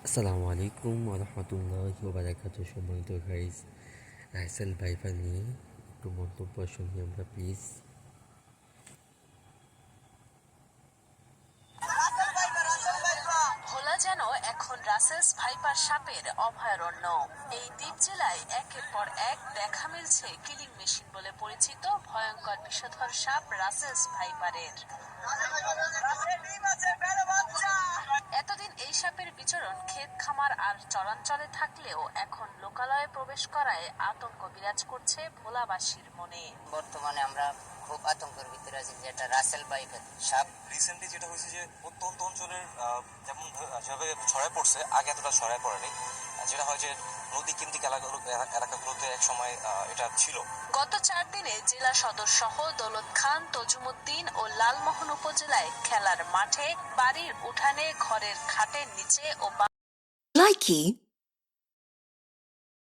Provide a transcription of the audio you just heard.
আসসালামু আলাইকুম ওরহমতুল্লাহি ওবারাকাতুহু। সম্মানিত গাইস, রাইসেল ভাইফা নিয়ে একটু মন্তব্য শুনি আমরা প্লিজ। ভোলা যেন এখন রাসেলস ভাইপার সাপের অভয়ারণ্য। এই দ্বীপ জেলায় একের পর এক দেখা মিলছে কিলিং মেশিন বলে পরিচিত ভয়ঙ্কর বিষধর সাপ রাসেলস ভাইপারের। এতদিন এই সাপের বিচরণ ক্ষেত খামার আর চরাঞ্চলে থাকলেও এখন লোকালয়ে প্রবেশ করায় আতঙ্ক বিরাজ করছে ভোলাবাসীর মনে। বর্তমানে আমরা খুব আতঙ্কের ভিতরে আছি, যেটা রাসেল ভাইপার সাপ। রিসেন্টলি যেটা হয়েছে যে প্রত্যন্ত অঞ্চলের যেমন যেভাবে ছড়ায় পড়ছে, আগে এতটা ছড়ায় পড়েনি। যেটা হয় যে নদী কেন্দ্রিক এলাকাগুলোতে এক সময় এটা ছিল। গত 4 দিনে জেলা সদর সহ দৌলত খান, তজুমুদ্দিন ও লালমোহন উপজেলায় খেলার মাঠে, বাড়ির উঠানে, ঘরের খাটের নিচে ও Likey